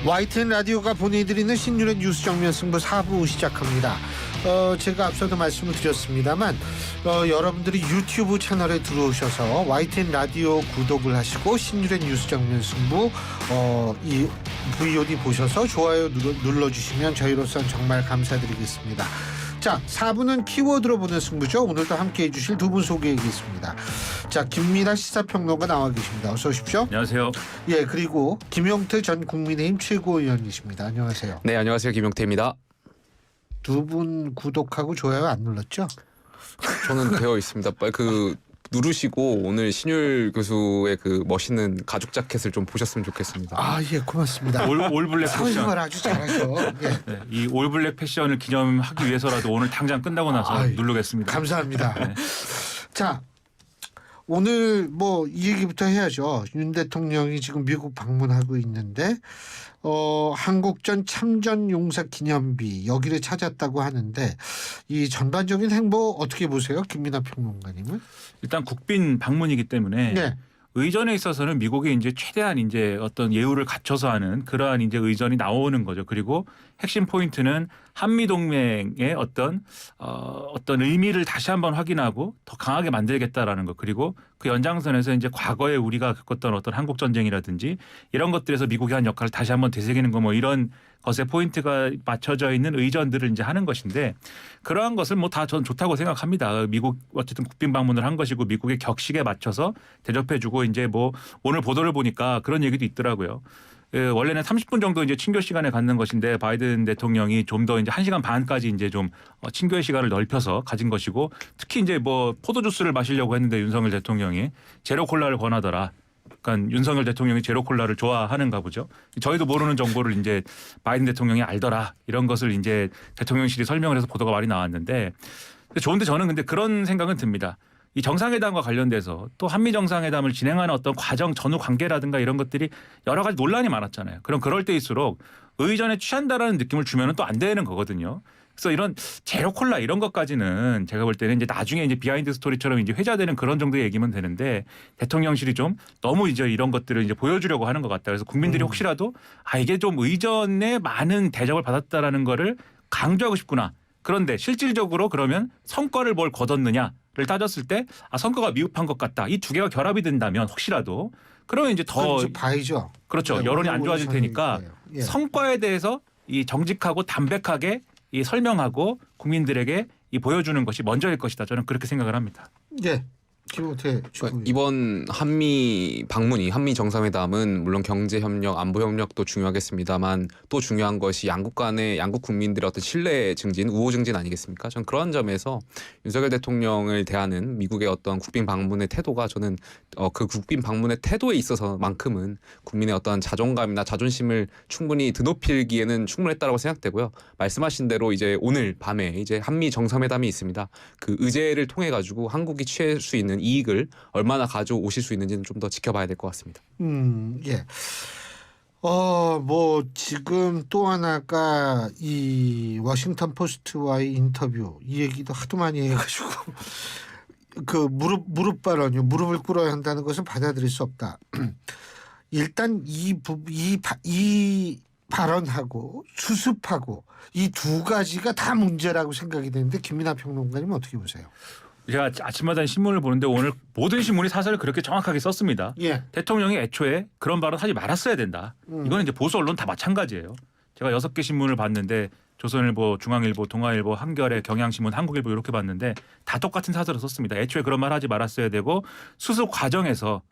YTN 라디오가 보내드리는 신윤의 뉴스 정면 승부 4부 시작합니다. 제가 앞서도 말씀을 드렸습니다만 여러분들이 유튜브 채널에 들어오셔서 YTN 라디오 구독을 하시고 신윤의 뉴스 정면 승부 이 VOD 보셔서 좋아요 눌러주시면 저희로서는 정말 감사드리겠습니다. 자, 4부는 키워드로 보는 승부죠. 오늘도 함께해 주실 두 분 소개하겠습니다. 자, 김민하 시사평론가 나와 계십니다. 어서 오십시오. 안녕하세요. 예, 그리고 김용태 전 국민의힘 최고위원이십니다. 안녕하세요. 네, 안녕하세요. 김용태입니다. 두 분 구독하고 좋아요 안 눌렀죠? 저는 되어 있습니다. 빨리 누르시고 오늘 신율 교수의 그 멋있는 가죽 자켓을 좀 보셨으면 좋겠습니다. 아, 예, 고맙습니다. 올블랙 사회생활 패션. 아주 잘하셔. 예. 네, 이 올블랙 패션을 기념하기 위해서라도 오늘 당장 끝나고 나서 누르겠습니다. 감사합니다. 네. 자, 오늘 뭐 이 얘기부터 해야죠. 윤 대통령이 지금 미국 방문하고 있는데 한국전 참전용사 기념비 여기를 찾았다고 하는데 이 전반적인 행보 어떻게 보세요? 김민하 평론가님은? 일단 국빈 방문이기 때문에 네. 의전에 있어서는 미국이 이제 최대한 이제 어떤 예우를 갖춰서 하는 그러한 이제 의전이 나오는 거죠. 그리고 핵심 포인트는 한미 동맹의 어떤 의미를 다시 한번 확인하고 더 강하게 만들겠다라는 것. 그리고 그 연장선에서 이제 과거에 우리가 겪었던 어떤 한국 전쟁이라든지 이런 것들에서 미국이 한 역할을 다시 한번 되새기는 거 뭐 이런 것에 포인트가 맞춰져 있는 의전들을 이제 하는 것인데 그러한 것을 뭐 다 저는 좋다고 생각합니다. 미국 어쨌든 국빈 방문을 한 것이고 미국의 격식에 맞춰서 대접해주고 이제 뭐 오늘 보도를 보니까 그런 얘기도 있더라고요. 원래는 30분 정도 이제 친교 시간에 갖는 것인데 바이든 대통령이 좀 더 이제 1시간 반까지 이제 좀 친교의 시간을 넓혀서 가진 것이고 특히 이제 뭐 포도주스를 마시려고 했는데 윤석열 대통령이 제로 콜라를 권하더라. 그러니까 윤석열 대통령이 제로 콜라를 좋아하는가 보죠. 저희도 모르는 정보를 이제 바이든 대통령이 알더라. 이런 것을 이제 대통령실이 설명을 해서 보도가 많이 나왔는데 좋은데 저는 근데 그런 생각은 듭니다. 이 정상회담과 관련돼서 또 한미 정상회담을 진행하는 어떤 과정 전후 관계라든가 이런 것들이 여러 가지 논란이 많았잖아요. 그럴 때일수록 의전에 취한다라는 느낌을 주면은 또 안 되는 거거든요. 그래서 이런 제로 콜라 이런 것까지는 제가 볼 때는 이제 나중에 이제 비하인드 스토리처럼 이제 회자되는 그런 정도의 얘기면 되는데 대통령실이 좀 너무 이제 이런 것들을 이제 보여주려고 하는 것 같다. 그래서 국민들이 혹시라도 이게 좀 의전에 많은 대접을 받았다라는 거를 강조하고 싶구나. 그런데 실질적으로 그러면 성과를 뭘 거뒀느냐를 따졌을 때 성과가 미흡한 것 같다. 이 두 개가 결합이 된다면 혹시라도 그러면 이제 더 봐야죠. 그렇죠. 네, 여론이 안 좋아질 테니까 예. 성과에 대해서 이 정직하고 담백하게 이 설명하고 국민들에게 이 보여주는 것이 먼저일 것이다. 저는 그렇게 생각을 합니다. 예. 김호태 그러니까 이번 한미 방문이 한미 정상회담은 물론 경제 협력, 안보 협력도 중요하겠습니다만 또 중요한 것이 양국 간의 양국 국민들의 어떤 신뢰 증진, 우호 증진 아니겠습니까? 저는 그런 점에서 윤석열 대통령을 대하는 미국의 어떤 국빈 방문의 태도가 저는 그 국빈 방문의 태도에 있어서만큼은 국민의 어떤 자존감이나 자존심을 충분히 드높이기에는 충분했다라고 생각되고요. 말씀하신 대로 이제 오늘 밤에 이제 한미 정상회담이 있습니다. 그 의제를 통해 가지고 한국이 취할 수 있는 이익을 얼마나 가져오실 수 있는지는 좀 더 지켜봐야 될 것 같습니다. 예. 뭐 지금 또 하나가 이 워싱턴 포스트와의 인터뷰 이 얘기도 하도 많이 해가지고 그 무릎 발언이요. 무릎을 꿇어야 한다는 것을 받아들일 수 없다. 일단 이 발언하고 수습하고 이 두 가지가 다 문제라고 생각이 되는데 김민하 평론가님 어떻게 보세요? 제가 아침마다 신문을 보는데 오늘 모든 신문이 사설을 그렇게 정확하게 썼습니다. 예. 대통령이 애초에 그런 발언 하지 말았어야 된다. 이거는 이제 보수 언론 다 마찬가지예요. 제가 6개 신문을 봤는데 조선일보, 중앙일보, 동아일보, 한겨레, 경향신문, 한국일보 이렇게 봤는데 다 똑같은 사설을 썼습니다. 애초에 그런 말 하지 말았어야 되고 수습 과정에서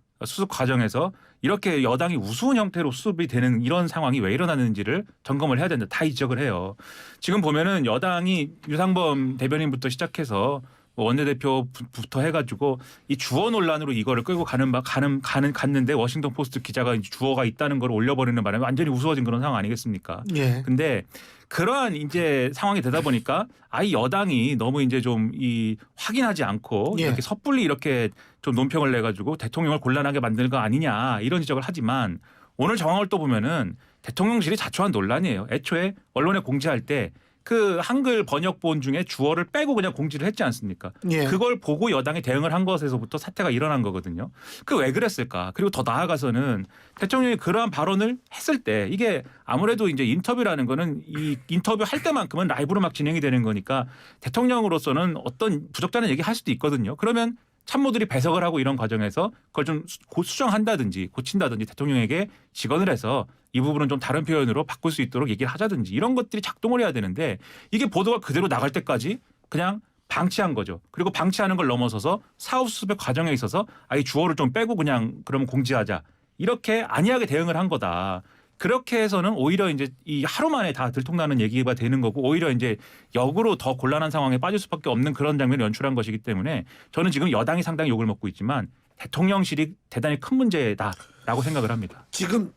이렇게 여당이 우스운 형태로 수습이 되는 이런 상황이 왜 일어나는지를 점검을 해야 된다. 다 지적을 해요. 지금 보면은 여당이 유상범 대변인부터 시작해서 원내대표부터 해가지고 이 주어 논란으로 이거를 끌고 갔는데 워싱턴 포스트 기자가 주어가 있다는 걸 올려버리는 바람에 완전히 우스워진 그런 상황 아니겠습니까? 예. 근데 그러한 이제 상황이 되다 보니까 여당이 너무 이제 좀 이 확인하지 않고 예. 이렇게 섣불리 이렇게 좀 논평을 내가지고 대통령을 곤란하게 만드는 거 아니냐 이런 지적을 하지만 오늘 정황을 또 보면은 대통령실이 자초한 논란이에요. 애초에 언론에 공지할 때 그 한글 번역본 중에 주어를 빼고 그냥 공지를 했지 않습니까? 예. 그걸 보고 여당이 대응을 한 것에서부터 사태가 일어난 거거든요. 그 왜 그랬을까? 그리고 더 나아가서는 대통령이 그러한 발언을 했을 때 이게 아무래도 이제 인터뷰라는 거는 이 인터뷰 할 때만큼은 라이브로 막 진행이 되는 거니까 대통령으로서는 어떤 부적절한 얘기 할 수도 있거든요. 그러면 참모들이 배석을 하고 이런 과정에서 그걸 좀 수정한다든지 고친다든지 대통령에게 직언을 해서 이 부분은 좀 다른 표현으로 바꿀 수 있도록 얘기를 하자든지 이런 것들이 작동을 해야 되는데 이게 보도가 그대로 나갈 때까지 그냥 방치한 거죠. 그리고 방치하는 걸 넘어서서 사후 수습의 과정에 있어서 이 주어를 좀 빼고 그냥 그러면 공지하자. 이렇게 안이하게 대응을 한 거다. 그렇게 해서는 오히려 이제 이 하루 만에 다 들통나는 얘기가 되는 거고 오히려 이제 역으로 더 곤란한 상황에 빠질 수밖에 없는 그런 장면을 연출한 것이기 때문에 저는 지금 여당이 상당히 욕을 먹고 있지만 대통령실이 대단히 큰 문제다라고 생각을 합니다. 지금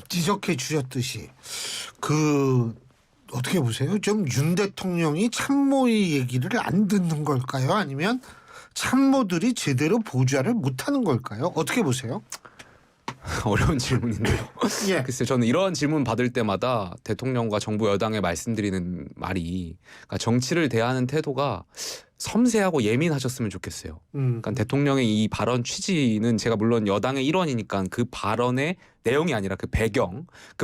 지적해 주셨듯이 어떻게 보세요? 좀 윤 대통령이 참모의 얘기를 안 듣는 걸까요? 아니면 참모들이 제대로 보좌를 못하는 걸까요? 어떻게 보세요? 어려운 질문인데요. 예. 글쎄요, 저는 이런 질문 받을 때마다 대통령과 정부 여당에 말씀드리는 말이 그러니까 정치를 대하는 태도가 섬세하고 예민하셨으면 좋겠어요. 그러니까 대통령의 이 발언 취지는 제가 물론 여당의 일원이니까 그 발언의 내용이 아니라 그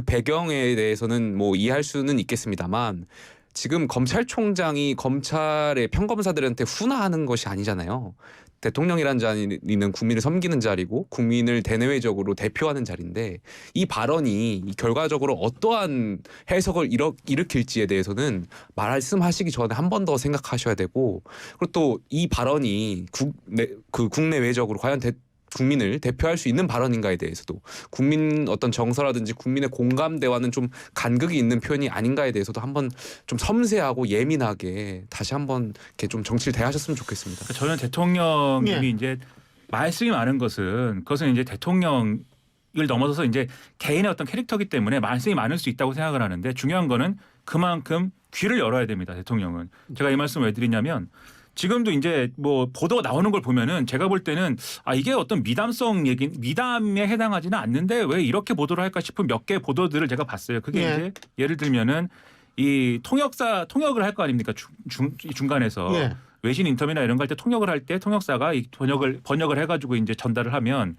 배경에 대해서는 뭐 이해할 수는 있겠습니다만 지금 검찰총장이 검찰의 평검사들한테 훈화하는 것이 아니잖아요. 대통령이라는 자리는 국민을 섬기는 자리고 국민을 대내외적으로 대표하는 자리인데 이 발언이 결과적으로 어떠한 해석을 일으킬지에 대해서는 말씀하시기 전에 한 번 더 생각하셔야 되고 그리고 또 이 발언이 국내외적으로 과연 국민을 대표할 수 있는 발언인가에 대해서도 국민 어떤 정서라든지 국민의 공감대와는 좀 간극이 있는 표현이 아닌가에 대해서도 한번 좀 섬세하고 예민하게 다시 한번 이렇게 좀 정치를 대하셨으면 좋겠습니다. 저는 대통령님이 예. 이제 말씀이 많은 것은 그것은 이제 대통령을 넘어서서 이제 개인의 어떤 캐릭터이기 때문에 말씀이 많을 수 있다고 생각을 하는데 중요한 거는 그만큼 귀를 열어야 됩니다. 대통령은. 제가 이 말씀을 왜 드리냐면 지금도 이제 뭐 보도가 나오는 걸 보면은 제가 볼 때는 이게 어떤 미담에 해당하지는 않는데 왜 이렇게 보도를 할까 싶은 몇 개의 보도들을 제가 봤어요. 그게 예. 이제 예를 들면은 이 통역을 할 거 아닙니까? 중간에서 예. 외신 인터뷰나 이런 거 할 때 통역을 할 때 통역사가 이 번역을 해가지고 이제 전달을 하면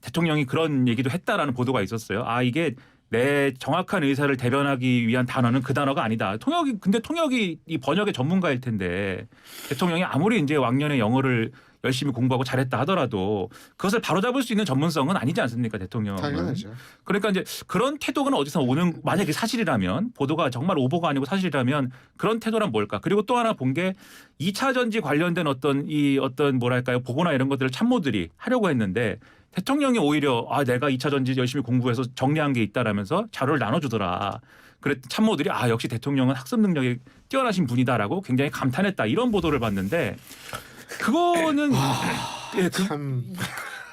대통령이 그런 얘기도 했다라는 보도가 있었어요. 이게 내 정확한 의사를 대변하기 위한 단어는 그 단어가 아니다. 근데 통역이 이 번역의 전문가일 텐데 대통령이 아무리 이제 왕년에 영어를 열심히 공부하고 잘했다 하더라도 그것을 바로잡을 수 있는 전문성은 아니지 않습니까, 대통령은. 당연하죠. 그러니까 이제 그런 태도는 어디서 오는 만약에 사실이라면 보도가 정말 오보가 아니고 사실이라면 그런 태도란 뭘까? 그리고 또 하나 본 게 2차 전지 관련된 어떤 뭐랄까요 보고나 이런 것들을 참모들이 하려고 했는데 대통령이 오히려 내가 2차 전지 열심히 공부해서 정리한 게 있다라면서 자료를 나눠주더라. 그랬더니 참모들이 역시 대통령은 학습 능력이 뛰어나신 분이다라고 굉장히 감탄했다. 이런 보도를 봤는데 그거는 참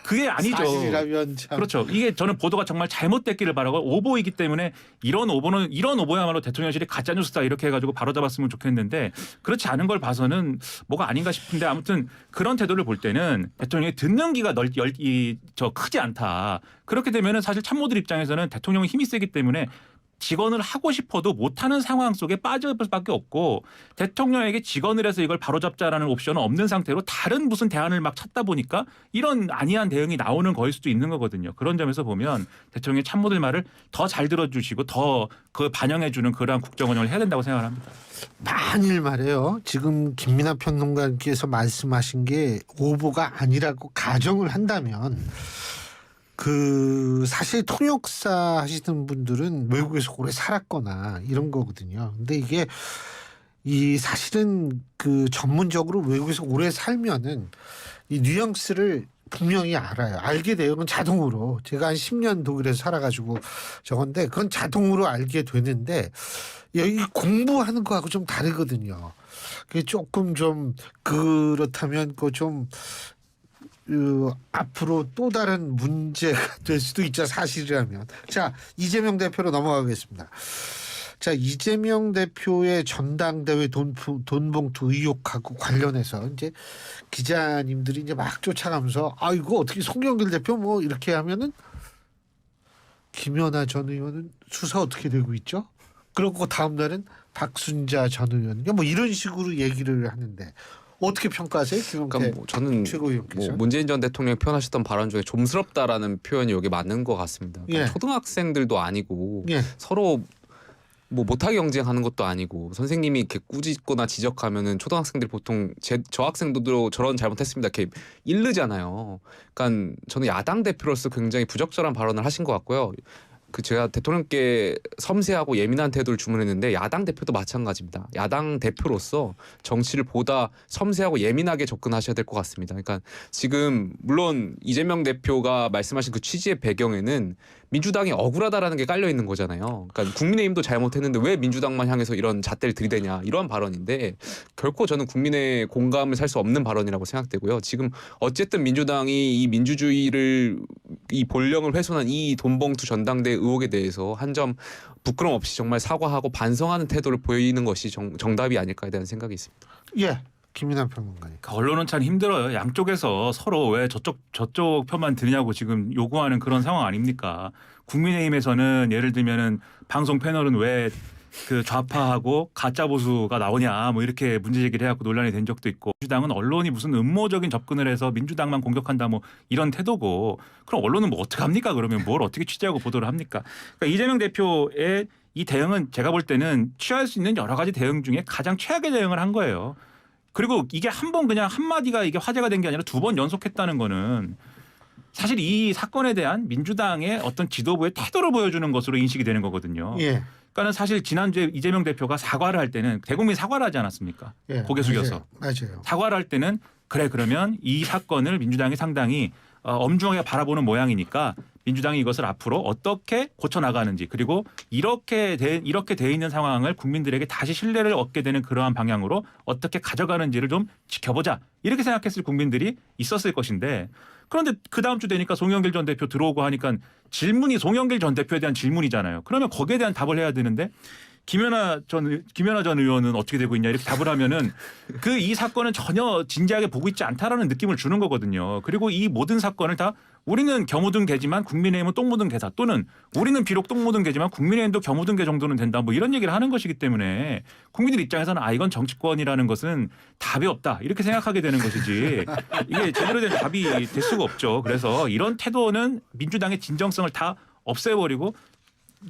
그게 아니죠. 사실이라면 참. 그렇죠. 이게 저는 보도가 정말 잘못됐기를 바라고 오보이기 때문에 이런 오보야말로 대통령실이 가짜 뉴스다 이렇게 해가지고 바로잡았으면 좋겠는데 그렇지 않은 걸 봐서는 뭐가 아닌가 싶은데 아무튼 그런 태도를 볼 때는 대통령이 듣는 귀가 크지 않다. 그렇게 되면은 사실 참모들 입장에서는 대통령이 힘이 세기 때문에 직언을 하고 싶어도 못하는 상황 속에 빠질 수밖에 없고 대통령에게 직언을 해서 이걸 바로잡자라는 옵션은 없는 상태로 다른 무슨 대안을 막 찾다 보니까 이런 안이한 대응이 나오는 거일 수도 있는 거거든요. 그런 점에서 보면 대통령의 참모들 말을 더 잘 들어주시고 더 그 반영해주는 그러한 국정운영을 해야 된다고 생각을 합니다. 만일 말이에요. 지금 김민하 평론가님께서 말씀하신 게 오보가 아니라고 가정을 한다면 사실 통역사 하시는 분들은 외국에서 오래 살았거나 이런 거거든요. 근데 이게 사실은 전문적으로 외국에서 오래 살면은 이 뉘앙스를 분명히 알아요. 알게 되면 자동으로 제가 한 10년 독일에서 살아가지고 저건데 그건 자동으로 알게 되는데 여기 공부하는 거하고 좀 다르거든요. 그게 조금 좀 그렇다면 앞으로 또 다른 문제가 될 수도 있죠. 사실이라면. 자, 이재명 대표로 넘어가겠습니다. 자, 이재명 대표의 전당대회 돈봉투 의혹하고 관련해서 이제 기자님들이 이제 막 쫓아가면서 이거 어떻게 송영길 대표 뭐 이렇게 하면은 김연아 전 의원은 수사 어떻게 되고 있죠? 그러고 다음 날은 박순자 전 의원 뭐 이런 식으로 얘기를 하는데 어떻게 평가하세요, 김용태 그러니까 저는 최고위원께서? 문재인 전 대통령이 표현하셨던 발언 중에 좀스럽다라는 표현이 여기 맞는 것 같습니다. 그러니까 예. 초등학생들도 아니고 예. 서로 뭐 못하게 경쟁하는 것도 아니고 선생님이 이렇게 꾸짖거나 지적하면은 초등학생들이 보통 저 학생도 저런 잘못했습니다 이렇게 이르잖아요. 그러니까 저는 야당 대표로서 굉장히 부적절한 발언을 하신 것 같고요. 제가 대통령께 섬세하고 예민한 태도를 주문했는데 야당 대표도 마찬가지입니다. 야당 대표로서 정치를 보다 섬세하고 예민하게 접근하셔야 될 것 같습니다. 그러니까 지금 물론 이재명 대표가 말씀하신 그 취지의 배경에는 민주당이 억울하다라는 게 깔려 있는 거잖아요. 그러니까 국민의힘도 잘못했는데 왜 민주당만 향해서 이런 잣대를 들이대냐 이런 발언인데 결코 저는 국민의 공감을 살 수 없는 발언이라고 생각되고요. 지금 어쨌든 민주당이 이 민주주의를 이 본령을 훼손한 이 돈봉투 전당대 의혹에 대해서 한 점 부끄럼 없이 정말 사과하고 반성하는 태도를 보이는 것이 정답이 아닐까에 대한 생각이 있습니다. 예, 김민하 평론가님. 언론은 참 힘들어요. 양쪽에서 서로 왜 저쪽 편만 드냐고 지금 요구하는 그런 상황 아닙니까? 국민의힘에서는 예를 들면은 방송 패널은 왜 그 좌파하고 가짜 보수가 나오냐 뭐 이렇게 문제 제기를 해갖고 논란이 된 적도 있고, 민주당은 언론이 무슨 음모적인 접근을 해서 민주당만 공격한다 뭐 이런 태도고, 그럼 언론은 뭐 어떻게 합니까? 그러면 뭘 어떻게 취재하고 보도를 합니까? 그러니까 이재명 대표의 이 대응은 제가 볼 때는 취할 수 있는 여러 가지 대응 중에 가장 최악의 대응을 한 거예요. 그리고 이게 한 번 그냥 한마디가 이게 화제가 된 게 아니라 2번 연속했다는 거는 사실 이 사건에 대한 민주당의 어떤 지도부의 태도를 보여주는 것으로 인식이 되는 거거든요. 예. 그러니까는 사실 지난주에 이재명 대표가 사과를 할 때는 대국민 사과를 하지 않았습니까? 예. 고개 숙여서. 맞아요. 사과를 할 때는 그래 그러면 이 사건을 민주당이 상당히 엄중하게 바라보는 모양이니까 민주당이 이것을 앞으로 어떻게 고쳐나가는지, 그리고 이렇게 돼 있는 상황을 국민들에게 다시 신뢰를 얻게 되는 그러한 방향으로 어떻게 가져가는지를 좀 지켜보자, 이렇게 생각했을 국민들이 있었을 것인데, 그런데 그 다음 주 되니까 송영길 전 대표 들어오고 하니까 질문이 송영길 전 대표에 대한 질문이잖아요. 그러면 거기에 대한 답을 해야 되는데 김연아 전 의원은 어떻게 되고 있냐 이렇게 답을 하면은 그 이 사건은 전혀 진지하게 보고 있지 않다라는 느낌을 주는 거거든요. 그리고 이 모든 사건을 다 우리는 겨 묻은 개지만 국민의힘은 똥 묻은 개다, 또는 우리는 비록 똥 묻은 개지만 국민의힘도 겨 묻은 개 정도는 된다, 뭐 이런 얘기를 하는 것이기 때문에 국민들 입장에서는 이건 정치권이라는 것은 답이 없다 이렇게 생각하게 되는 것이지 이게 제대로 된 답이 될 수가 없죠. 그래서 이런 태도는 민주당의 진정성을 다 없애버리고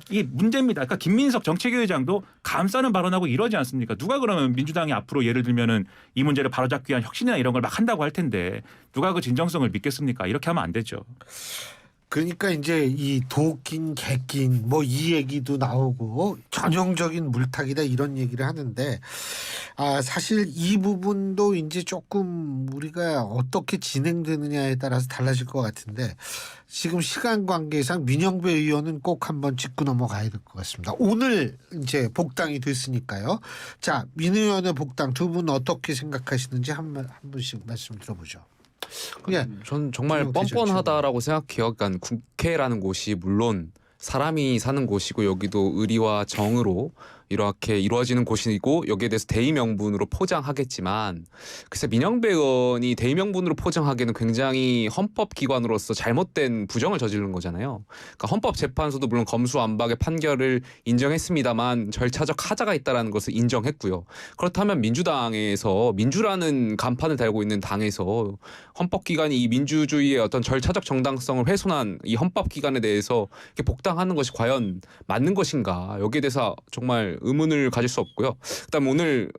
이게 문제입니다. 그러니까 김민석 정책위 의장도 감싸는 발언하고 이러지 않습니까? 누가 그러면 민주당이 앞으로 예를 들면은 이 문제를 바로잡기 위한 혁신이나 이런 걸 막 한다고 할 텐데 누가 그 진정성을 믿겠습니까? 이렇게 하면 안 되죠. 그러니까 이제 이 도낀 개낀 뭐 이 얘기도 나오고 전형적인 물타기다 이런 얘기를 하는데, 사실 이 부분도 이제 조금 우리가 어떻게 진행되느냐에 따라서 달라질 것 같은데, 지금 시간 관계상 민영배 의원은 꼭 한번 짚고 넘어가야 될 것 같습니다. 오늘 이제 복당이 됐으니까요. 자, 민 의원의 복당 두 분 어떻게 생각하시는지 한 분씩 말씀 들어보죠. 전 정말 뻔뻔하다라고 생각해요. 그러니까 국회라는 곳이 물론 사람이 사는 곳이고 여기도 의리와 정으로 이렇게 이루어지는 곳이고 여기에 대해서 대의 명분으로 포장하겠지만, 글쎄 민영배 의원이 대의 명분으로 포장하기에는 굉장히 헌법기관으로서 잘못된 부정을 저지른 거잖아요. 그러니까 헌법재판소도 물론 검수완박의 판결을 인정했습니다만 절차적 하자가 있다는 것을 인정했고요. 그렇다면 민주당에서, 민주라는 간판을 달고 있는 당에서 헌법기관이 이 민주주의의 어떤 절차적 정당성을 훼손한 이 헌법기관에 대해서 이렇게 복당하는 것이 과연 맞는 것인가, 여기에 대해서 정말 의문을 가질 수 없고요. 그다음 오늘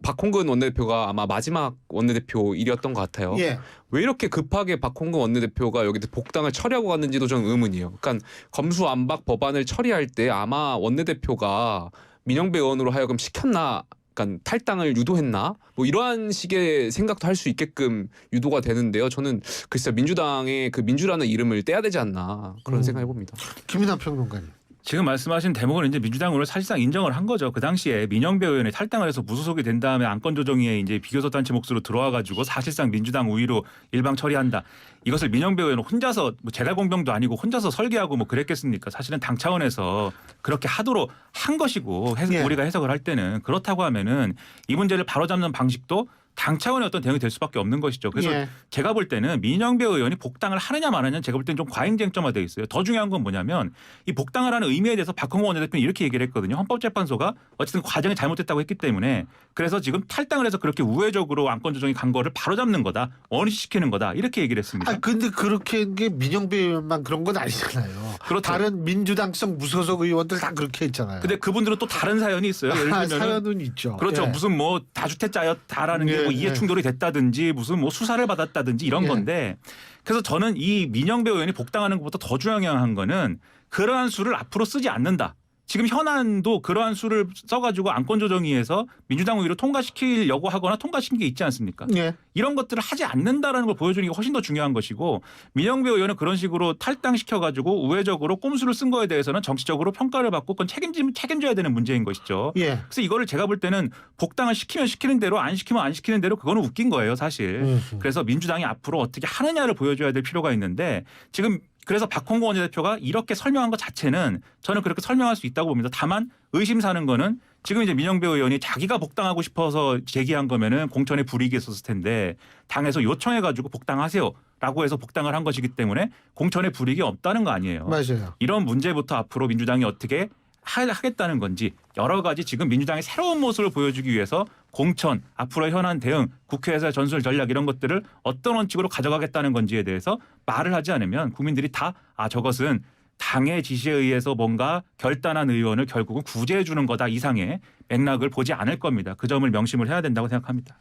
박홍근 원내대표가 아마 마지막 원내대표 일이었던 것 같아요. 예. 왜 이렇게 급하게 박홍근 원내대표가 여기 복당을 처리하고 갔는지도 저는 의문이에요. 그러니까 검수완박 법안을 처리할 때 아마 원내대표가 민영배 의원으로 하여금 시켰나, 그러니까 탈당을 유도했나, 뭐 이러한 식의 생각도 할 수 있게끔 유도가 되는데요. 저는 글쎄 민주당의 그 민주라는 이름을 떼야 되지 않나 그런 생각해 봅니다. 김민하 평론가님. 지금 말씀하신 대목은 이제 민주당으로 사실상 인정을 한 거죠. 그 당시에 민영배 의원이 탈당을 해서 무소속이 된 다음에 안건 조정위에 이제 비교섭 단체 몫으로 들어와 가지고 사실상 민주당 우위로 일방 처리한다. 이것을 민영배 의원은 혼자서 뭐 재갈공병도 아니고 혼자서 설계하고 뭐 그랬겠습니까? 사실은 당 차원에서 그렇게 하도록 한 것이고, 예. 우리가 해석을 할 때는 그렇다고 하면은 이 문제를 바로잡는 방식도 당 차원의 어떤 대응이 될 수밖에 없는 것이죠. 그래서 예. 제가 볼 때는 민영배 의원이 복당을 하느냐 마느냐는 제가 볼 때는 좀 과잉쟁점화되어 있어요. 더 중요한 건 뭐냐면 이 복당을 하는 의미에 대해서 박홍근 원내대표는 이렇게 얘기를 했거든요. 헌법재판소가 어쨌든 과정이 잘못됐다고 했기 때문에 그래서 지금 탈당을 해서 그렇게 우회적으로 안건 조정이 간 거를 바로잡는 거다. 원시시키는 거다. 이렇게 얘기를 했습니다. 아 근데 그렇게 한 게 민영배 의원만 그런 건 아니잖아요. 그렇죠. 다른 민주당성 무소속 의원들 다 그렇게 했잖아요. 근데 그분들은 또 다른 사연이 있어요. 예를 들면 사연은 있죠. 그렇죠. 예. 무슨 뭐 다주택자였다라는 게 뭐 예, 이해 예. 충돌이 됐다든지 무슨 뭐 수사를 받았다든지 이런 예. 건데 그래서 저는 이 민영배 의원이 복당하는 것보다 더 중요한 거는 그러한 수를 앞으로 쓰지 않는다. 지금 현안도 그러한 수를 써가지고 안건조정위에서 민주당 의회로 통과시키려고 하거나 통과시킨 게 있지 않습니까? 예. 이런 것들을 하지 않는다라는 걸 보여주는 게 훨씬 더 중요한 것이고 민영배 의원은 그런 식으로 탈당시켜가지고 우회적으로 꼼수를 쓴 거에 대해서는 정치적으로 평가를 받고 그건 책임져야 되는 문제인 것이죠. 예. 그래서 이거를 제가 볼 때는 복당을 시키면 시키는 대로 안 시키면 안 시키는 대로 그거는 웃긴 거예요 사실. 그래서 민주당이 앞으로 어떻게 하느냐를 보여줘야 될 필요가 있는데 지금 그래서 박홍근 원내대표가 이렇게 설명한 것 자체는 저는 그렇게 설명할 수 있다고 봅니다. 다만 의심 사는 거는 지금 이제 민영배 의원이 자기가 복당하고 싶어서 제기한 거면은 공천에 불이익이 있었을 텐데 당에서 요청해가지고 복당하세요라고 해서 복당을 한 것이기 때문에 공천에 불이익이 없다는 거 아니에요. 맞아요. 이런 문제부터 앞으로 민주당이 어떻게 하겠다는 건지 여러 가지 지금 민주당의 새로운 모습을 보여주기 위해서 공천, 앞으로의 현안 대응, 국회에서의 전술 전략 이런 것들을 어떤 원칙으로 가져가겠다는 건지에 대해서 말을 하지 않으면 국민들이 다 저것은 당의 지시에 의해서 뭔가 결단한 의원을 결국은 구제해 주는 거다 이상의 맥락을 보지 않을 겁니다. 그 점을 명심을 해야 된다고 생각합니다.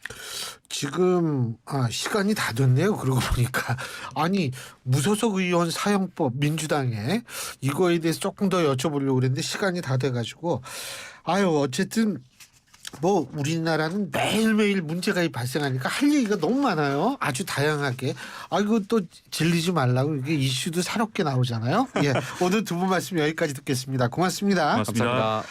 지금 시간이 다 됐네요. 그러고 보니까 아니 무소속 의원 사용법 민주당에 이거에 대해서 조금 더 여쭤보려고 그랬는데 시간이 다 돼가지고 어쨌든 뭐 우리나라는 매일매일 문제가 발생하니까 할 얘기가 너무 많아요. 아주 다양하게. 이거 또 질리지 말라고 이게 이슈도 새롭게 나오잖아요. 예, 오늘 두 분 말씀 여기까지 듣겠습니다. 고맙습니다. 고맙습니다. 감사합니다.